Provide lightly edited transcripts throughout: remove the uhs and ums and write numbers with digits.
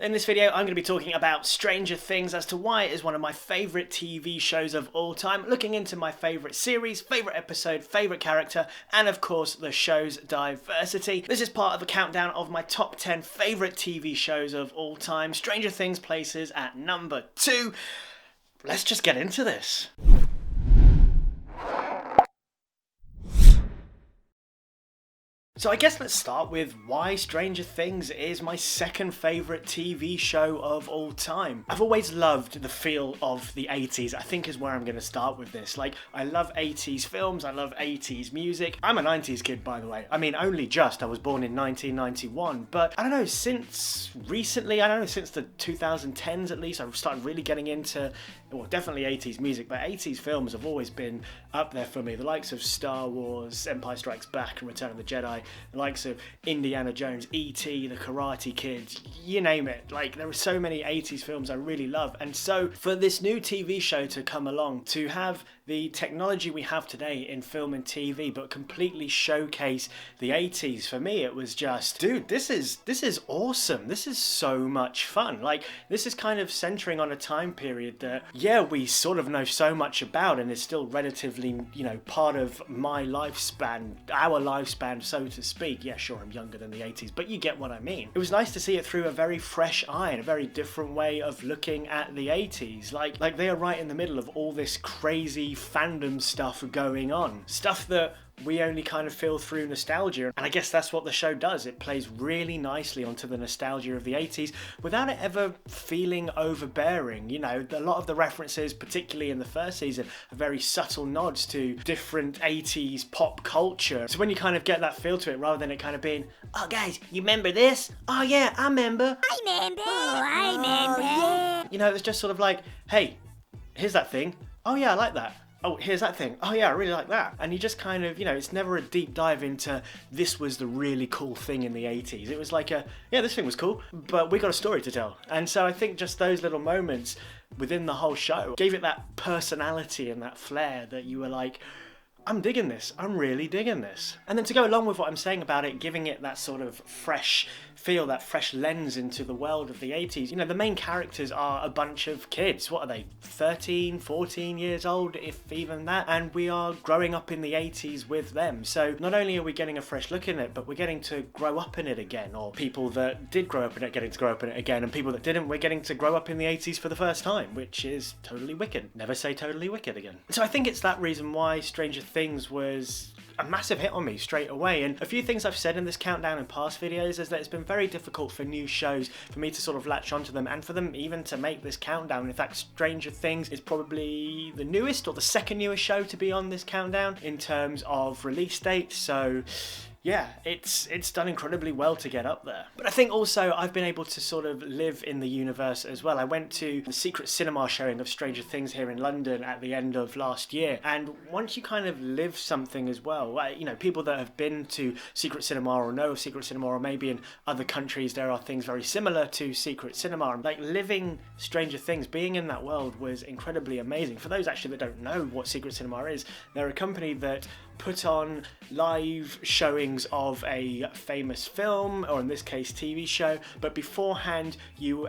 In this video, I'm going to be talking about Stranger Things as to why it is one of my favourite TV shows of all time, looking into my favourite series, favourite episode, favourite character, and of course the show's diversity. This is part of a countdown of my top 10 favourite TV shows of all time. Stranger Things places at number 2. Let's just get into this. So I guess let's start with why Stranger Things is my second favourite TV show of all time. I've always loved the feel of the 80s, I think is where I'm going to start with this. Like, I love 80s films, I love 80s music. I'm a 90s kid, by the way. I mean, only just. I was born in 1991. But I don't know, since recently, since the 2010s at least, I've started really getting into, well, definitely 80s music, but 80s films have always been up there for me. The likes of Star Wars, Empire Strikes Back and Return of the Jedi, the likes of Indiana Jones, E.T., The Karate Kid, you name it. Like, there are so many 80s films I really love. And so for this new TV show to come along, to have the technology we have today in film and TV, but completely showcase the 80s, for me it was just, dude, this is awesome. This is so much fun. Like, this is kind of centering on a time period that, yeah, we sort of know so much about and is still relatively, part of my lifespan, our lifespan, so to speak. Yeah, sure, I'm younger than the 80s, but you get what I mean. It was nice to see it through a very fresh eye and a very different way of looking at the 80s. Like they are right in the middle of all this crazy fandom stuff going on. Stuff that we only kind of feel through nostalgia. And I guess that's what the show does. It plays really nicely onto the nostalgia of the 80s without it ever feeling overbearing. A lot of the references, particularly in the first season, are very subtle nods to different 80s pop culture. So when you kind of get that feel to it, rather than it kind of being, oh guys, you remember this? Oh yeah, I remember. It's just sort of like, hey, here's that thing. Oh yeah, I like that. Oh, here's that thing. Oh yeah, I really like that. And you just kind of, it's never a deep dive into this was the really cool thing in the 80s. It was like this thing was cool, but we got a story to tell. And so I think just those little moments within the whole show gave it that personality and that flair that you were like, I'm digging this. I'm really digging this. And then to go along with what I'm saying about it, giving it that sort of fresh feel, that fresh lens into the world of the 80s. The main characters are a bunch of kids. What are they? 13, 14 years old, if even that. And we are growing up in the 80s with them. So not only are we getting a fresh look in it, but we're getting to grow up in it again. Or people that did grow up in it getting to grow up in it again. And people that didn't, we're getting to grow up in the 80s for the first time, which is totally wicked. Never say totally wicked again. So I think it's that reason why Stranger Things was a massive hit on me straight away. And a few things I've said in this countdown in past videos is that it's been very difficult for new shows for me to sort of latch onto them and for them even to make this countdown. In fact, Stranger Things is probably the newest or the second newest show to be on this countdown in terms of release date. So yeah, it's done incredibly well to get up there. But I think also I've been able to sort of live in the universe as well. I went to the secret cinema showing of Stranger Things here in London at the end of last year. And once you kind of live something as well, people that have been to secret cinema or know of secret cinema, or maybe in other countries there are things very similar to secret cinema. Like, living Stranger Things, being in that world was incredibly amazing. For those actually that don't know what secret cinema is, they're a company that put on live showings of a famous film, or in this case TV show, but beforehand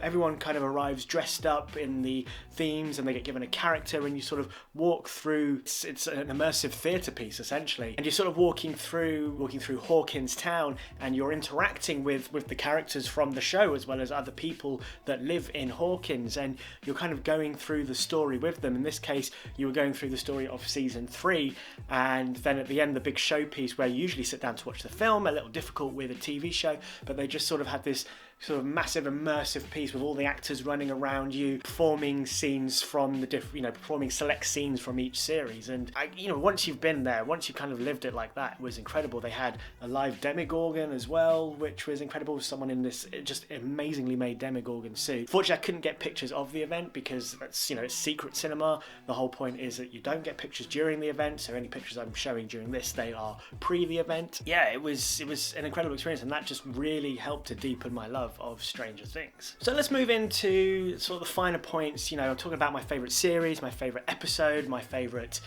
everyone kind of arrives dressed up in the themes and they get given a character, and you sort of walk through, it's an immersive theatre piece essentially, and you're sort of walking through Hawkins Town, and you're interacting with the characters from the show as well as other people that live in Hawkins, and you're kind of going through the story with them. In this case, you were going through the story of season 3, and then at the end, the big showpiece where you usually sit down to watch the film, a little difficult with a TV show, but they just sort of had this sort of massive immersive piece with all the actors running around you, performing scenes from the performing select scenes from each series. And once you've been there, once you've kind of lived it like that, it was incredible. They had a live Demogorgon as well, which was incredible. Someone in this just amazingly made Demogorgon suit. Fortunately, I couldn't get pictures of the event because it's secret cinema. The whole point is that you don't get pictures during the event, so any pictures I'm showing during this, they are pre the event. Yeah, it was an incredible experience, and that just really helped to deepen my love of Stranger Things. So let's move into sort of the finer points. I'm talking about my favourite series, my favourite episode, my favourite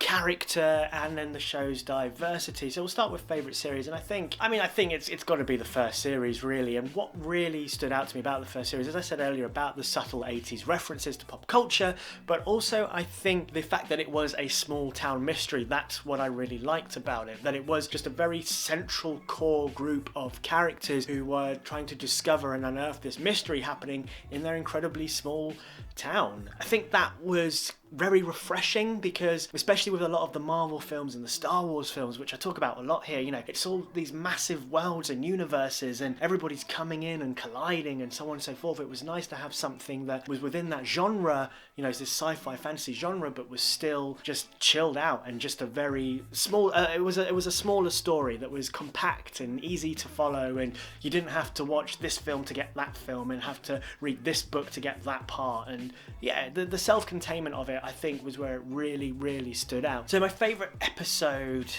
character and then the show's diversity. So we'll start with favourite series, and I think it's got to be the first series really. And what really stood out to me about the first series, as I said earlier, about the subtle 80s references to pop culture, but also I think the fact that it was a small town mystery. That's what I really liked about it, that it was just a very central core group of characters who were trying to discover and unearth this mystery happening in their incredibly small town. I think that was very refreshing because, especially with a lot of the Marvel films and the Star Wars films, which I talk about a lot here, you know, it's all these massive worlds and universes and everybody's coming in and colliding and so on and so forth. It was nice to have something that was within that genre, you know, it's this sci-fi fantasy genre, but was still just chilled out and just a very small, it was a smaller story that was compact and easy to follow, and you didn't have to watch this film to get that film and have to read this book to get that part. And yeah, the self-containment of it, I think, was where it really, really stood out. So my favourite episode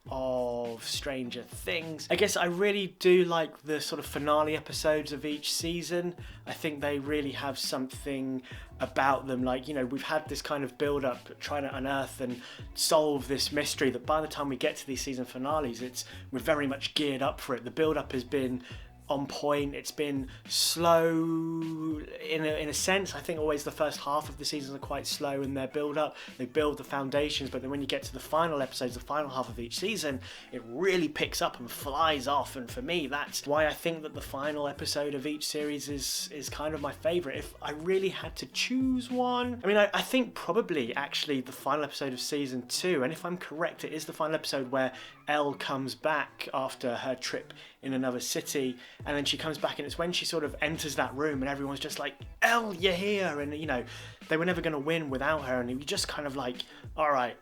of Stranger Things, I guess I really do like the sort of finale episodes of each season. I think they really have something about them, like, you know, we've had this kind of build up trying to unearth and solve this mystery that by the time we get to these season finales, we're very much geared up for it. The build up has been on point. It's been slow in a sense. I think always the first half of the seasons are quite slow in their build up. They build the foundations, but then when you get to the final episodes, the final half of each season, it really picks up and flies off. And for me, that's why I think that the final episode of each series is kind of my favorite. If I really had to choose one, I mean, I think probably actually the final episode of season 2, and if I'm correct, it is the final episode where Elle comes back after her trip in another city, and then she comes back, and it's when she sort of enters that room and everyone's just like, Elle, you're here, and you know, they were never going to win without her, and you just kind of like, all right,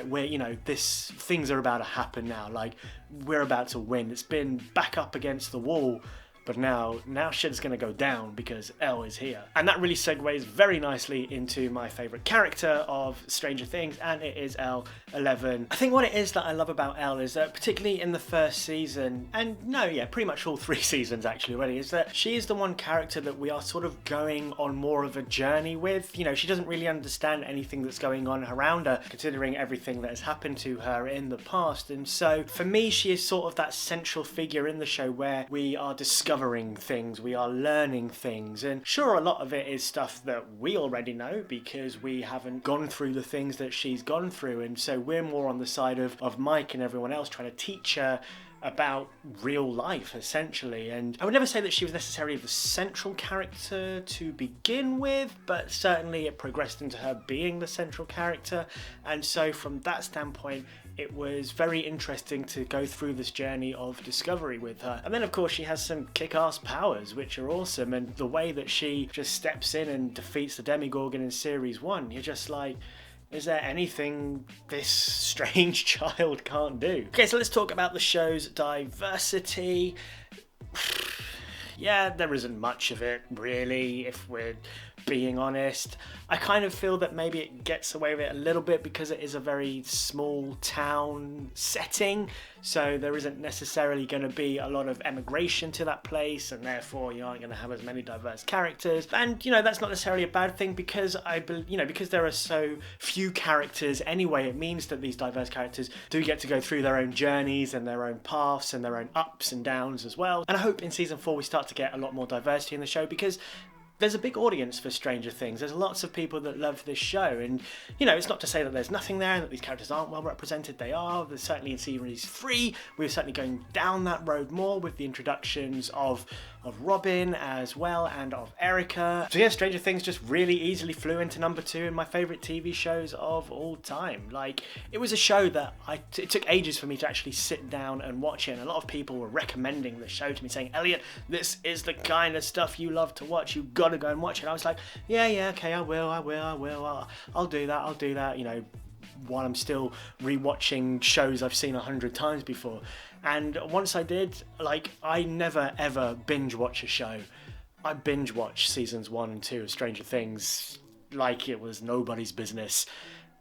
we're, you know, things are about to happen now, like, we're about to win. It's been back up against the wall, but now shit's gonna go down because Elle is here. And that really segues very nicely into my favourite character of Stranger Things, and it is Elle 11. I think what it is that I love about Elle is that, particularly in the first season, and pretty much all 3 seasons actually already, is that she is the one character that we are sort of going on more of a journey with. You know, she doesn't really understand anything that's going on around her, considering everything that has happened to her in the past. And so for me, she is sort of that central figure in the show where we are discovering things, we are learning things, and sure, a lot of it is stuff that we already know because we haven't gone through the things that she's gone through, and so we're more on the side of Mike and everyone else trying to teach her about real life, essentially. And I would never say that she was necessarily the central character to begin with, but certainly it progressed into her being the central character, and so from that standpoint, it was very interesting to go through this journey of discovery with her. And then of course she has some kick-ass powers which are awesome, and the way that she just steps in and defeats the Demogorgon in series 1, you're just like, is there anything this strange child can't do? Okay, so let's talk about the show's diversity. Yeah, there isn't much of it really, if we're being honest. I kind of feel that maybe it gets away with it a little bit because it is a very small town setting, so there isn't necessarily going to be a lot of emigration to that place, and therefore you aren't going to have as many diverse characters. And you know, that's not necessarily a bad thing because because there are so few characters anyway, it means that these diverse characters do get to go through their own journeys and their own paths and their own ups and downs as well. And I hope in season 4 we start to get a lot more diversity in the show, because there's a big audience for Stranger Things. There's lots of people that love this show, and you know, it's not to say that there's nothing there and that these characters aren't well represented. They are. There's certainly in series 3, we're certainly going down that road more with the introductions of Robin as well, and of Erica. So yeah, Stranger Things just really easily flew into number 2 in my favourite TV shows of all time. Like, it was a show that it took ages for me to actually sit down and watch it, and a lot of people were recommending the show to me, saying, Elliot, this is the kind of stuff you love to watch, you gotta go and watch it. And I was like, yeah, okay, I will, I'll do that, you know, while I'm still rewatching shows I've seen 100 times before. And once I did, like, I never ever binge watch a show. I binge watch seasons 1 and 2 of Stranger Things like it was nobody's business.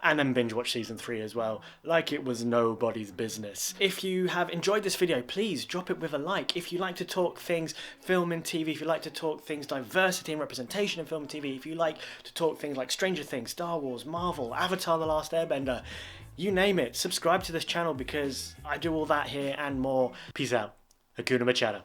And then binge watch season 3 as well, like it was nobody's business. If you have enjoyed this video, please drop it with a like. If you like to talk things film and TV, if you like to talk things diversity and representation in film and TV, if you like to talk things like Stranger Things, Star Wars, Marvel, Avatar: The Last Airbender, you name it. Subscribe to this channel because I do all that here and more. Peace out. Hakuna MaChatter.